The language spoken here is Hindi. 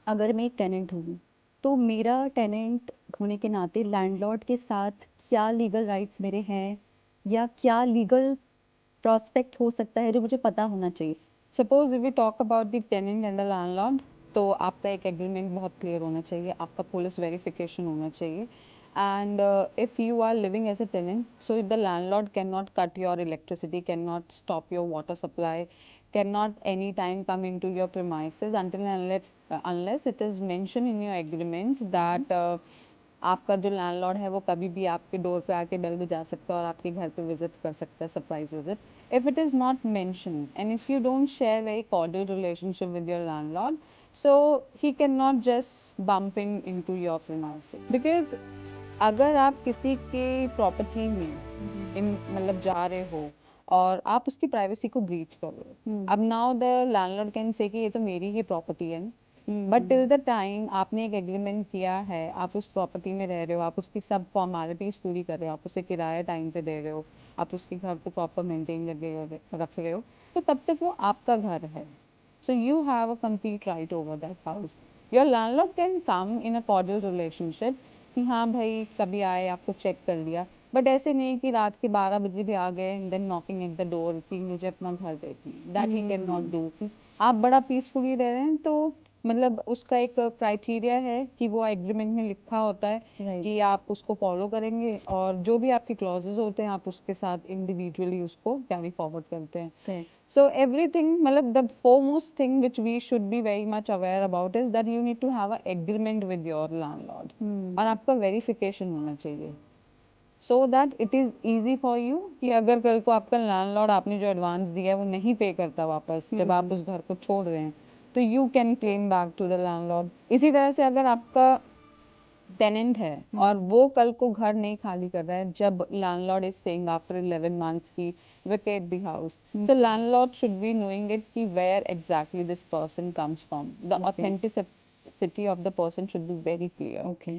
अगर मैं एक टेनेंट हूँ तो मेरा टेनेंट होने के नाते लैंडलॉर्ड के साथ क्या लीगल राइट्स मेरे हैं या क्या लीगल प्रोस्पेक्ट हो सकता है जो मुझे पता होना चाहिए। Suppose if we talk about the tenant and the landlord, तो आपका एक एग्रीमेंट बहुत क्लियर होना चाहिए, आपका पुलिस वेरिफिकेशन होना चाहिए। And if you are living as a tenant, so the landlord can not cut your electricity, can not stop your water supply, can not any time come in to your premises until and unless it is mentioned in your agreement that आपका जो लैंडलॉर्ड है वो कभी भी आपके डोर पे आके बेल बजा सकता है और आपके घर पे विजिट कर सकता है, surprise visit. if it is not mentioned and if you don't share very cordial relationship with your landlord, so he cannot just bump into your premises, because अगर आप किसी के प्रॉपर्टी में इन मतलब जा रहे हो और आप उसकी प्राइवेसी को ब्रीच कर रहे हो, अब now the landlord can say कि ये तो मेरी ही प्रॉपर्टी है, बट टिल द टाइम आपने एक एग्रीमेंट किया है, आप उस प्रॉपर्टी में रह रहे हो, आप उसकी सब फॉर्मेलिटीज पूरी कर रहे हो, आप उसे किराया टाइम पे दे रहे हो, आप उसके घर को प्रॉपर मेंटेन करके रख रहे हो, तो तब तक वो आपका घर है। So you have a complete right over that house. Your landlord can come in a cordial relationship कि हाँ भाई कभी आए आपको चेक कर लिया, बट ऐसे नहीं कि रात के 12 बजे भी आ गए and then knocking at the door कि मुझे अपना घर देखिए, that he can not do. आप बड़ा पीसफुली रह रहे हैं तो मतलब उसका एक क्राइटेरिया है कि वो एग्रीमेंट में लिखा होता है कि आप उसको फॉलो करेंगे और जो भी आपके क्लॉजेस होते हैं आप उसके साथ इंडिविजुअली उसको कैरी फॉरवर्ड करते हैं। So everything, मतलब the foremost thing which we should be very much aware about is that you need to have a agreement with your landlord. और आपका verification होना चाहिए, so that it is easy for you कि अगर कल को आपका लैंडलॉर्ड आपने जो एडवांस दिया है वो नहीं पे करता वापस जब आप उस घर को छोड़ रहे हैं, तो you can claim back to the landlord. इसी तरह से अगर आपका टेनेंट है और वो कल को घर नहीं खाली कर रहा है जब landlord is saying after 11 months की vacate the house, so landlord should be knowing it कि where exactly this person comes from, the authenticity of the person should be very clear. Okay.